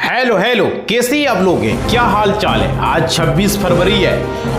Hello hello, कैसी आप लोग हैं? क्या हाल चाल है? आज 26 फरवरी है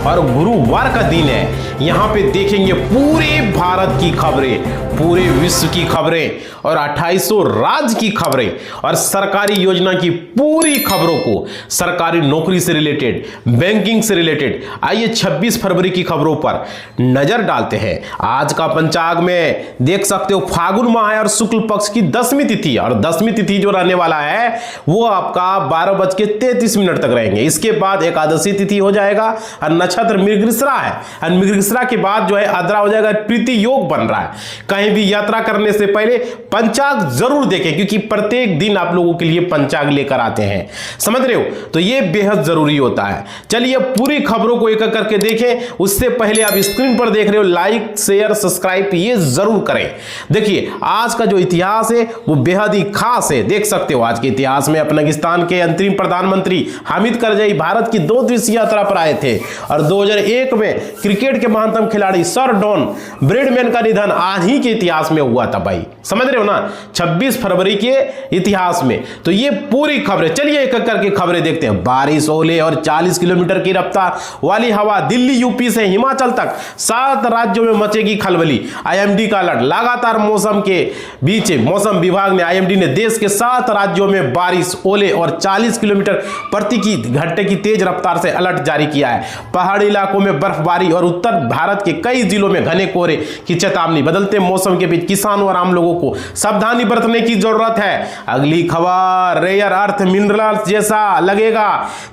और गुरुवार का दिन है। यहाँ पे देखेंगे पूरे भारत की खबरें, पूरे विश्व की खबरें और 2800 राज्य की खबरें और सरकारी योजना की पूरी खबरों को, सरकारी नौकरी से रिलेटेड, बैंकिंग से रिलेटेड। आइए 26 फरवरी की खबरों पर नजर डालते हैं। आज का पंचांग में देख सकते हो फागुन माह है और शुक्ल पक्ष की 10वीं तिथि, और 10वीं तिथि जो रहने वाला है वो आपका 12:33 तक रहेंगे। इसके बाद एकादशी तिथि हो जाएगा और नक्षत्र मृगशिरा है, और मृगशिरा के बाद जो है आद्रा हो जाएगा, प्रीति योग बन रहा है। कहीं भी यात्रा करने से पहले पंचांग जरूर देखें, क्योंकि प्रत्येक दिन आप लोगों के लिए पंचांग लेकर आते हैं, समझ रहे हो? तो ये बेहद जरूरी होता है। चलिए पूरी खबरों को एक एक करके देखें। उससे पहले आप स्क्रीन पर देख रहे हो, लाइक शेयर सब्सक्राइब ये जरूर करें। देखिए आज का जो इतिहास है वो बेहद ही खास है। देख सकते हो आज के इतिहास में अफगानिस्तान के अंतरिम प्रधानमंत्री हामिद करजई भारत की 2 दिवसीय यात्रा पर आए थे, और 2001 में क्रिकेट के महानतम खिलाड़ी सर डॉन ब्रैडमैन का निधन आज ही के इतिहास में हुआ था भाई, समझ रहे हो ना, 26 फरवरी के इतिहास में। तो ये पूरी खबरें, चलिए एक एक करके खबरें देखते हैं। बारिश, ओले और 40 किलोमीटर की रफ्तार वाली हवा, दिल्ली यूपी से हिमाचल तक 7 राज्यों में मचेगी खलबली। आईएमडी का अलर्ट, लगातार मौसम के बीच मौसम विभाग ने, आईएमडी ने देश के 7 राज्यों में बारिश, ओले और 40 किलोमीटर प्रति घंटे की तेज रफ्तार से अलर्ट जारी किया है। पहाड़ी इलाकों में बर्फबारी और उत्तर भारत के कई जिलों में घने कोहरे की चेतावनी। बदलते मौसम के बीच किसानों और आम लोगों को सावधानी बरतने की जरूरत है। अगली खबर, रेयर अर्थ मिनरल्स जैसा लगेगा।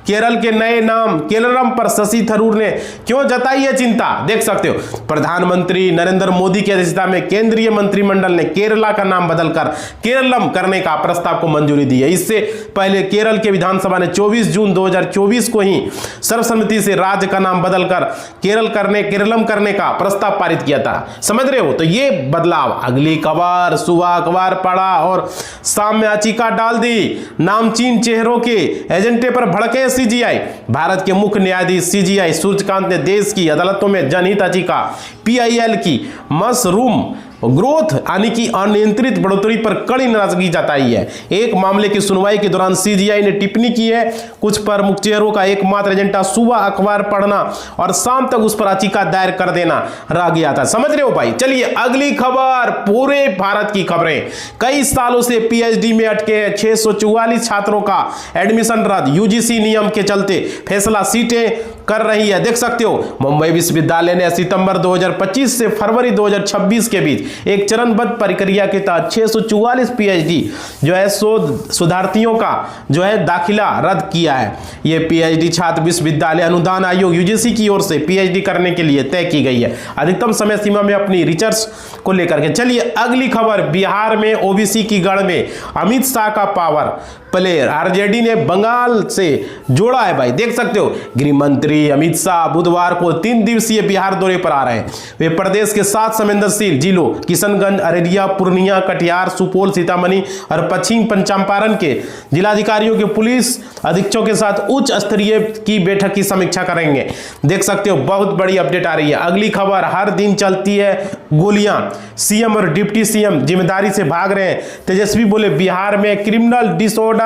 केरल के नए नाम केरलम पर शशि थरूर ने क्यों जताई है चिंता? देख सकते हो प्रधानमंत्री नरेंद्र मोदी की अध्यक्षता में केंद्रीय मंत्रिमंडल ने केरला का नाम बदलकर केरलम करने का प्रस्ताव को मंजूरी दी है। इससे पहले केरल के विधानसभा ने 24 जून 2024 को ही सर्वसम्मति से राज्य का नाम बदलकर केरलम करने का प्रस्ताव पारित किया था, समझ रहे हो? तो ये बदलाव। अगली खबर, सुबह अखबार पढ़ा और शाम में याचिका डाल दी। नामचीन चेहरों के एजेंडे पर भड़के सीजीआई। भारत के मुख्य न्यायाधीश सीजीआई सूर्यकांत ने देश की अदालतों में जनहित याचिका पीआईएल की मशरूम ग्रोथ यानी कि अनियंत्रित बढ़ोतरी पर कड़ी नाराजगी जताई है। एक मामले की सुनवाई के दौरान सीजीआई ने टिप्पणी की है, कुछ प्रमुख चेहरों का एकमात्र एजेंडा सुबह अखबार पढ़ना और शाम तक उस पर याचिका दायर कर देना रह गया था, समझ रहे हो भाई? चलिए अगली खबर, पूरे भारत की खबरें। कई सालों से पीएचडी में अटके 644 छात्रों का एडमिशन रद्द, यूजीसी नियम के चलते फैसला सीटें कर रही है। देख सकते हो मुंबई विश्वविद्यालय ने सितंबर 2025 से फरवरी 2026 के बीच एक चरणबद्ध प्रक्रिया के तहत 644 पीएचडी जो है शोधार्थियों का जो है दाखिला रद्द किया है। ये पीएचडी छात्र विश्वविद्यालय अनुदान आयोग यूजीसी की ओर से पीएचडी करने के लिए तय की गई है, अधिकतम समय सीमा में अपनी रिसर्च को लेकर के। चलिए अगली खबर, बिहार में ओबीसी की गढ़ में अमित शाह का पावर प्लेयर, आरजेडी ने बंगाल से जोड़ा है भाई। देख सकते हो गृह मंत्री अमित शाह बुधवार को 3 दिवसीय बिहार दौरे पर आ रहे हैं। वे प्रदेश के 7 संवेदनशील जिलों किशनगंज, अररिया, पूर्णिया, कटिहार, सुपौल, सीतामढ़ी और पश्चिम चंपारण के जिलाधिकारियों के पुलिस अधीक्षकों के साथ उच्च स्तरीय की बैठक की समीक्षा करेंगे। देख सकते हो बहुत बड़ी अपडेट आ रही है। अगली खबर, हर दिन चलती है गोलियां, सीएम और डिप्टी सीएम जिम्मेदारी से भाग रहे हैं। तेजस्वी बोले बिहार में क्रिमिनल डिसऑर्डर।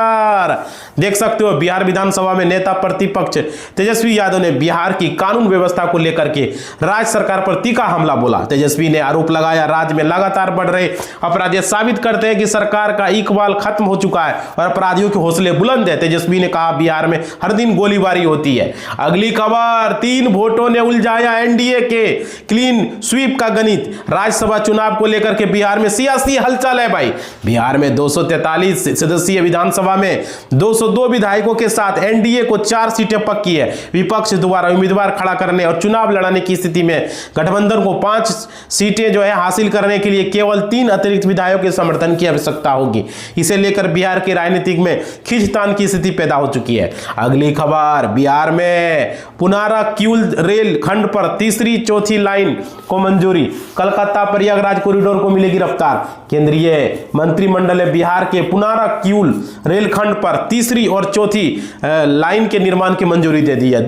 देख सकते हो बिहार विधानसभा में नेता प्रतिपक्ष तेजस्वी यादव ने बिहार की कानून व्यवस्था को लेकर के राज्य सरकार पर तीखा हमला बोला। तेजस्वी ने आरोप लगाया राज्य में लगातार बढ़ रहे अपराध साबित करते हैं कि सरकार का इकबाल खत्म हो चुका है और अपराधियों के हौसले बुलंद है। तेजस्वी ने कहा बिहार में हर दिन गोलीबारी होती है। अगली खबर, 3 वोटों ने उलझाया एनडीए के क्लीन स्वीप का गणित। राज्यसभा चुनाव को लेकर के बिहार में सियासी हलचल है भाई। बिहार में 243 सदस्यीय विधानसभा में 202 विधायकों के साथ एनडीए को 4 सीटें पक्की है। विपक्ष द्वारा उम्मीदवार खड़ा करने और चुनाव लड़ाने की स्थिति में गठबंधन को 5 सीटें जो है हासिल करने के लिए केवल 3 अतिरिक्त विधायकों के समर्थन की आवश्यकता होगी। इसे लेकर बिहार के राजनीतिक में खींचतान की स्थिति पैदा हो चुकी है। अगली खबर, बिहार में पुनारा किउल रेल खंड पर तीसरी चौथी लाइन को मंजूरी। कलकत्ता प्रयागराज कॉरिडोर को मिलेगी रफ्तार। केंद्रीय मंत्रिमंडल ने बिहार के पुनारा किऊल रेलखंड पर तीसरी और चौथी लाइन के निर्माण की मंजूरी दे दी है।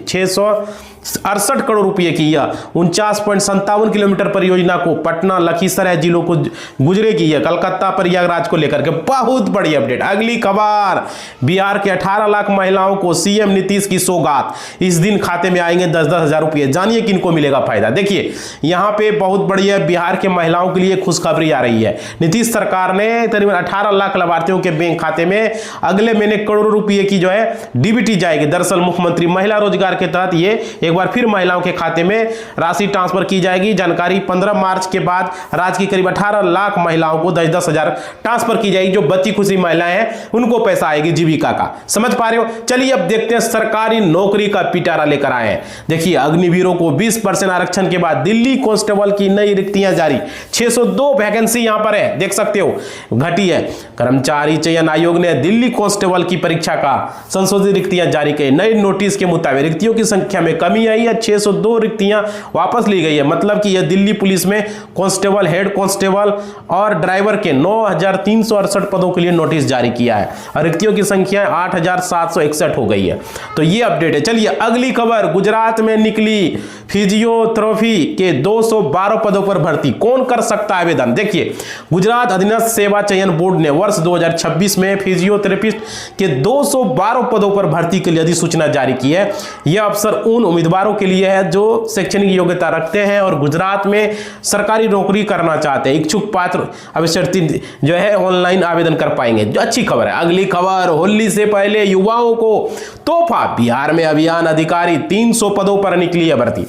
2668 करोड़ रुपए की यह 49.57 किलोमीटर परियोजना को पटना लखीसराय जिलों को गुजरेगी है, कलकत्ता प्रयागराज को लेकर के। बहुत बड़ी अपडेट। अगली खबर, बिहार के 18 लाख महिलाओं को सीएम नीतीश की सौगात, इस दिन खाते में आएंगे 10-10 हजार रुपए। जानिए किनको मिलेगा फायदा। देखिए यहां पे बहुत बढ़िया बिहार के महिलाओं के लिए खुशखबरी आ रही है। नीतीश सरकार ने करीबन 18 लाख लाभार्थियों के बैंक खाते में अगले महीने करोड़ों रुपए की जो है डीबीटी जाएगी। दरअसल मुख्यमंत्री महिला रोजगार के तहत ये एक बार फिर महिलाओं के खाते में राशि ट्रांसफर की जाएगी। जानकारी 15 मार्च के बाद राज्य की करीब 18 लाख महिलाओं को 10-10 हजार ट्रांसफर की जाएगी। जो बच्ची खुशी महिलाएं हैं उनको पैसा आएगी जीविका का। समझ पा रहे हो। चलिए अब देखते हैं सरकारी नौकरी का पिटारा लेकर आए हैं। देखिए अग्निवीरों को 20% आरक्षण के बाद दिल्ली कांस्टेबल की नई रिक्तियां जारी। 602 वैकेंसी यहां पर है, देख सकते हो, घटी है। कर्मचारी चयन आयोग ने दिल्ली कांस्टेबल की परीक्षा का संशोधित रिक्तियां जारी की। नए नोटिस के मुताबिक रिक्तियों की संख्या में कमी आई है। 602 रिक्तियां वापस ली गई है। मतलब कि यह दिल्ली पुलिस में कांस्टेबल, हेड कांस्टेबल और ड्राइवर के 9368 पदों के लिए नोटिस जारी किया है और रिक्तियों की संख्या 8761 हो गई है। तो ये अपडेट है। चलिए अगली खबर, गुजरात में निकली फिजियोथेरेपी के 212 पदों पर भर्ती, कौन कर सकता है आवेदन। देखिए गुजरात अधीनस्थ सेवा चयन बोर्ड ने वर्ष 2026 में फिजियोथेरेपिस्ट के 212 पदों पर भर्ती के लिए अधिसूचना जारी की है। यह अवसर उन उम्मीदवारों के लिए है जो शैक्षणिक योग्यता रखते हैं और गुजरात में सरकारी नौकरी करना चाहते हैं। इच्छुक पात्र अभ्यर्थी जो है ऑनलाइन आवेदन कर पाएंगे। जो अच्छी खबर है। अगली खबर, होली से पहले युवाओं को तोहफा, बिहार में अभियान अधिकारी 300 पदों पर निकली है भर्ती।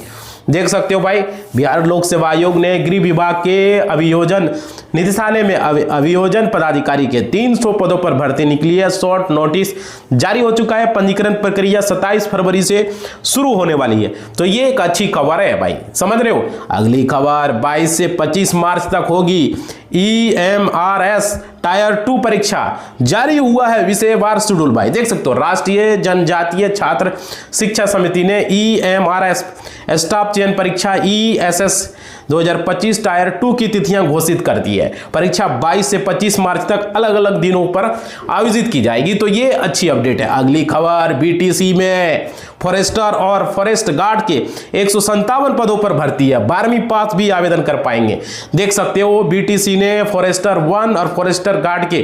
देख सकते हो भाई, बिहार लोक सेवा आयोग ने गृह विभाग के अभियोजन निदेशालय में अभियोजन पदाधिकारी के 300 पदों पर भर्ती निकली है। शॉर्ट नोटिस जारी हो चुका है। पंजीकरण प्रक्रिया 27 फरवरी से शुरू होने वाली है। तो ये एक अच्छी खबर है भाई, समझ रहे हो। अगली खबर, 22 से 25 मार्च तक होगी EMRS टायर 2 परीक्षा, जारी हुआ है विषयवार शेड्यूल भाई। देख सकते हो, राष्ट्रीय जनजातीय छात्र शिक्षा समिति ने EMRS स्टाफ चयन परीक्षा ESS 2025 टायर 2 की तिथियां घोषित कर दी है। परीक्षा 22 से 25 मार्च तक अलग अलग दिनों पर आयोजित की जाएगी। तो ये अच्छी अपडेट है। अगली खबर, BTC में फॉरेस्टर और फॉरेस्ट गार्ड के 157 पदों पर भर्ती है। 12वीं पास भी आवेदन कर पाएंगे। देख सकते हो, BTC ने फॉरेस्टर 1 और फॉरेस्टर गार्ड के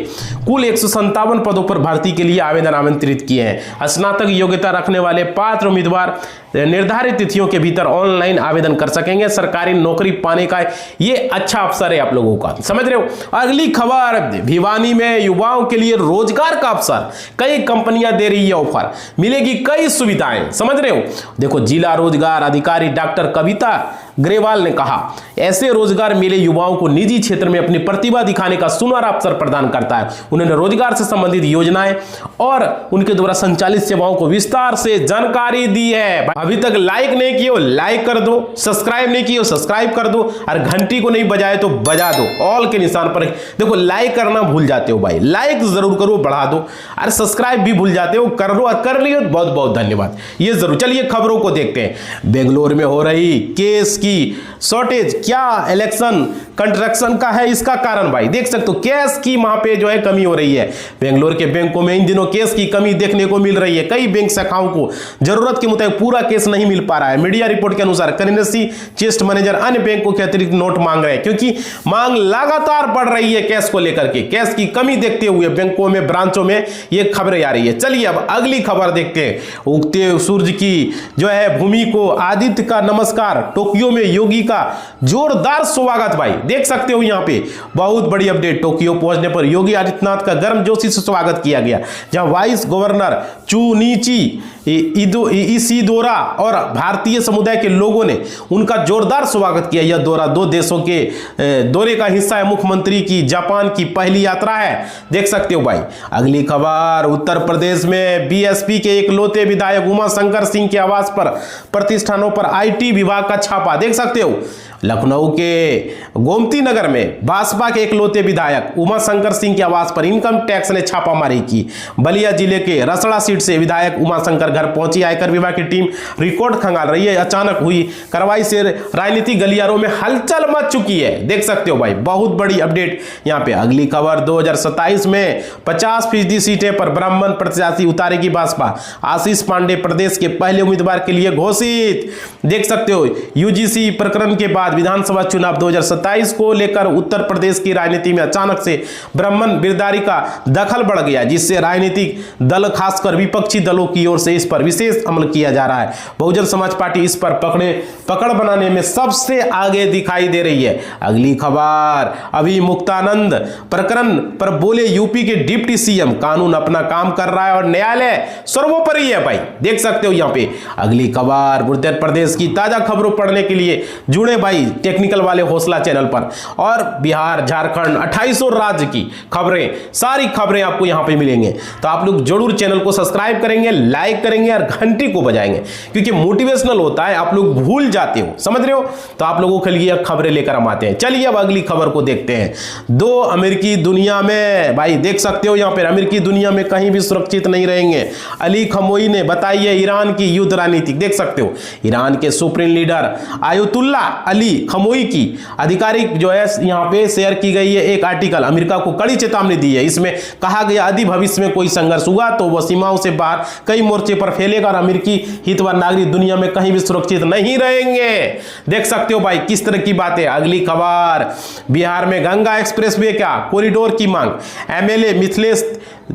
कुल 157 पदों पर भर्ती के लिए आवेदन आमंत्रित किए हैं। स्नातक योग्यता रखने वाले पात्र उम्मीदवार निर्धारित तिथियों के भीतर ऑनलाइन आवेदन कर सकेंगे। सरकारी नौकरी पाने का ये अच्छा अवसर है आप लोगों का, समझ रहे हो। अगली खबर, भिवानी में युवाओं के लिए रोजगार का अवसर, कई कंपनियां दे रही है ऑफर, मिलेगी कई सुविधाएं, समझ रहे हो। देखो, जिला रोजगार अधिकारी डॉक्टर कविता ग्रेवाल ने कहा, ऐसे रोजगार मेले युवाओं को निजी क्षेत्र में अपनी प्रतिभा दिखाने का सुनहरा अवसर प्रदान करता है। उन्होंने रोजगार से संबंधित योजनाएं और उनके द्वारा संचालित सेवाओं को विस्तार से जानकारी दी है। अभी तक लाइक नहीं किए हो लाइक कर दो, सब्सक्राइब नहीं किए हो सब्सक्राइब कर दो, और घंटी को नहीं बजाए तो बजा दो, ऑल के निशान पर। देखो, लाइक करना भूल जाते हो भाई, लाइक जरूर करो, बढ़ा दो। अरे सब्सक्राइब भी भूल जाते हो, कर लो, कर लियो, बहुत बहुत धन्यवाद, ये जरूर। चलिए खबरों को देखते हैं। बेंगलोर में हो रही केस की शॉर्टेज क्या इलेक्शन कंस्ट्रक्शन का है इसका कारण भाई। देख सकते हो, कैश की वहां पे जो है कमी हो रही है। बेंगलोर के बैंकों में इन दिनों केस की कमी देखने को मिल रही है। कई बैंक शाखाओं को जरूरत के मुताबिक पूरा केस नहीं मिल पा रहा है। मीडिया रिपोर्ट के अनुसार करेंसी चेस्ट मैनेजर अन्य बैंकों के अतिरिक्त नोट मांग रहे हैं, क्योंकि मांग लगातार बढ़ रही है कैश को लेकर के। कैश की कमी देखते हुए बैंकों में, ब्रांचों में ये खबरें आ रही है। चलिए अब अगली खबर देखते हैं। उगते सूरज की जो है भूमि को आदित्य का नमस्कार, टोक्यो में योगी का जोरदार स्वागत भाई। देख सकते हो यहाँ पे बहुत बड़ी अपडेट। टोक्यो पहुंचने पर योगी आदित्यनाथ का गर्मजोशी से स्वागत किया गया, जहां वाइस गवर्नर चुनिची इसिदोरा और भारतीय समुदाय के लोगों ने उनका जोरदार स्वागत किया। यह दौरा 2 देशों के दौरे का हिस्सा है। मुख्यमंत्री की जापान की पहली यात्रा है, देख सकते हो भाई। अगली खबर, उत्तर प्रदेश में बीएसपी के इकलौते विधायक उमा शंकर सिंह के आवास पर प्रतिष्ठानों पर IT विभाग का छापा, देख सकते हो। लखनऊ के गोमती नगर में भाजपा के इकलौते विधायक उमा शंकर सिंह के आवास पर इनकम टैक्स ने छापामारी की। बलिया जिले के रसड़ा सीट से विधायक उमा शंकर घर पहुंची आयकर विभाग की टीम रिकॉर्ड खंगाल रही है। अचानक हुई कार्रवाई से राजनीतिक गलियारों में हलचल मच चुकी है। देख सकते हो भाई, बहुत बड़ी अपडेट यहाँ पे। अगली खबर 2027 में 50% सीटें पर ब्राह्मण प्रत्याशी उतारेगी भाजपा। आशीष पांडे प्रदेश के पहले उम्मीदवार के लिए घोषित। देख सकते हो, यूजीसी प्रकरण के बाद विधानसभा चुनाव 2027 को लेकर उत्तर प्रदेश की राजनीति में अचानक से ब्राह्मण बिरदारी का दखल बढ़ गया, जिससे राजनीतिक दल खासकर विपक्षी दलों की ओर से इस पर विशेष अमल किया जा रहा है। बहुजन समाज पार्टी इस पर पकड़ बनाने में सबसे आगे दिखाई दे रही है। अगली खबर, अभी मुक्तानंद प्रकरण पर बोले यूपी के डिप्टी सीएम, कानून अपना काम कर रहा है और न्यायालय सर्वोपरि है भाई। देख सकते हो यहाँ पे। अगली खबर, उत्तर प्रदेश की ताजा खबरों पढ़ने के लिए जुड़े भाई टेक्निकल वाले हौसला चैनल पर। और बिहार, झारखंड, 28 राज्य की खबरें, सारी खबरें आपको यहाँ पे मिलेंगे। तो आप लोग जरूर चैनल को सब्सक्राइब करेंगे, लाइक करेंगे और घंटी को बजाएंगे, क्योंकि मोटिवेशनल होता है, आप लोग भूल जाते हो, समझ रहे हो। तो आप लोगों के लिए खबरें लेकर हम आते हैं। चलिए अब अगली खबर को देखते हैं। दो अमेरिकी दुनिया में भाई, देख सकते हो यहाँ पे, अमेरिकी दुनिया में कहीं भी सुरक्षित नहीं रहेंगे। अली खमोई ने बताई है ईरान की युद्ध रणनीति। देख सकते हो, ईरान के सुप्रीम लीडर आयतुल्ला अली खमोई की आधिकारिक जो है यहाँ पे शेयर की गई है एक आर्टिकल। अमेरिका को कड़ी चेतावनी दी है। इसमें कहा गया यदि भविष्य में कोई संघर्ष हुआ तो वह सीमाओं से बाहर कई मोर्चे पर फैलेगा और अमेरिकी हित व नागरिक दुनिया में कहीं भी सुरक्षित नहीं रहेंगे। देख सकते हो भाई किस तरह की बात है। अगली खबर, बिहार में गंगा एक्सप्रेसवे क्या कॉरिडोर की मांग। एमएलए मिथिलेश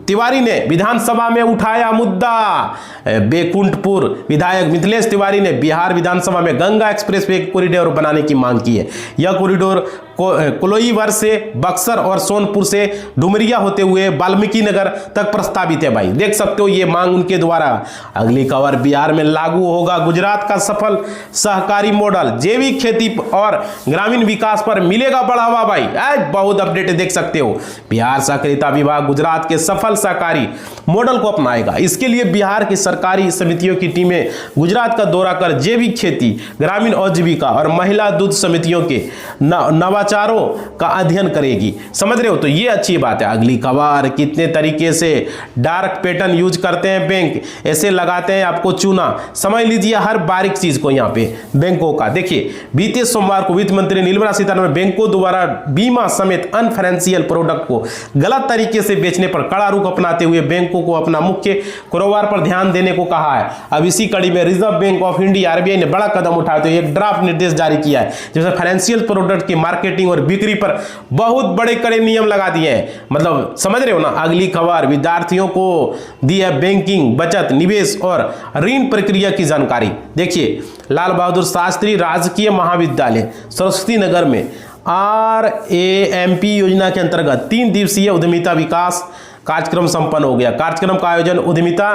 तिवारी ने विधानसभा में उठाया मुद्दा। बैकुंठपुर विधायक मिथिलेश तिवारी ने बिहार विधानसभा में गंगा एक्सप्रेसवे कॉरिडोर बनाने की मांग की है। यह कॉरिडोर कोलोईवर से बक्सर और सोनपुर से डुमरिया होते हुए वाल्मीकि नगर तक प्रस्तावित है भाई। देख सकते हो ये मांग उनके द्वारा। अगली खबर, बिहार में लागू होगा गुजरात का सफल सहकारी मॉडल। जैविक खेती और ग्रामीण विकास पर मिलेगा बढ़ावा भाई। बहुत अपडेट देख सकते हो। बिहार सहकारिता विभाग गुजरात के सफल सहकारी मॉडल को अपनाएगा। इसके लिए बिहार की सरकारी समितियों की टीमें गुजरात का दौरा कर जैविक खेती, ग्रामीण आजीविका और महिला दूध समितियों के नवाचारों का अध्ययन करेगी। समझ रहे हो, तो ये अच्छी बात है। अगली खबर, कितने तरीके से डार्क पैटर्न यूज करते हैं बैंक, ऐसे लगाते हैं आपको चूना। समझ लीजिए हर बारीक चीज को यहाँ पे बैंकों का। देखिए, बीते सोमवार को वित्त मंत्री निर्मला सीतारमण बैंकों द्वारा बीमा समेत अन्य फाइनेंशियल प्रोडक्ट को गलत तरीके से बेचने पर कड़ा रुख अपनाते हुए बैंकों को अपना मुख्य कारोबार पर ध्यान देने को कहा है। अब इसी कड़ी में reserve bank of India RBI ने बड़ा कदम उठाते हुए एक ड्राफ्ट निर्देश जारी किया है, जिसमें फाइनेंशियल प्रोडक्ट की मार्केटिंग और बिक्री पर बहुत बड़े कड़े नियम लगा दिए हैं। मतलब समझ रहे हो ना। अगली खबर, विद्यार्थियों को दी है बैंकिंग, बचत, निवेश और ऋण प्रक्रिया की जानकारी। देखिए, लाल बहादुर शास्त्री राजकीय महाविद्यालय सरस्वती नगर में RAMP योजना के अंतर्गत 3 दिवसीय उद्यमिता विकास कार्यक्रम संपन्न हो गया। कार्यक्रम का आयोजन उद्यमिता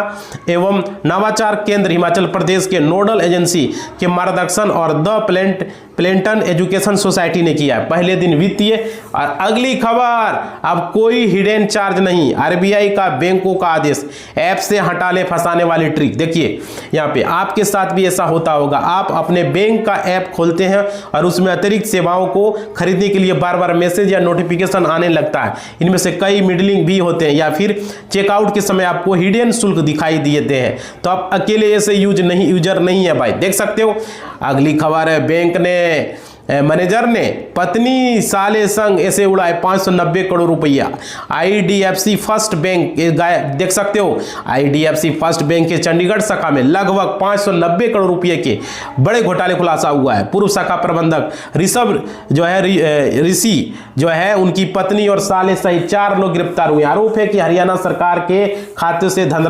एवं नवाचार केंद्र हिमाचल प्रदेश के नोडल एजेंसी के मार्गदर्शन और द प्लेंटन एजुकेशन सोसाइटी ने किया। पहले दिन वित्तीय। और अगली खबर, अब कोई हिडन चार्ज नहीं, आरबीआई का बैंकों का आदेश। ऐप से हटा ले फंसाने वाली ट्रिक। देखिए यहाँ पे आपके साथ भी ऐसा होता होगा। आप अपने बैंक का ऐप खोलते हैं और उसमें अतिरिक्त सेवाओं को खरीदने के लिए बार बार मैसेज या नोटिफिकेशन आने लगता है। इनमें से कई मिडलिंग भी होते हैं या फिर चेकआउट के समय आपको हिडन शुल्क दिखाई देते हैं। तो आप अकेले ऐसे यूजर नहीं है भाई। देख सकते हो। अगली खबर है, बैंक ने मैनेजर ने पत्नी साले संग ऐसे उड़ाए 590 करोड़ रुपया। IDFC फर्स्ट बैंक, देख सकते हो, IDFC फर्स्ट बैंक के चंडीगढ़ शाखा में लगभग 590 करोड़ रुपए के बड़े घोटाले खुलासा हुआ है। पूर्व शाखा प्रबंधक ऋषि जो है उनकी पत्नी और साले सहित 4 लोग गिरफ्तार हुए। आरोप है कि हरियाणा सरकार के खाते से धनराशि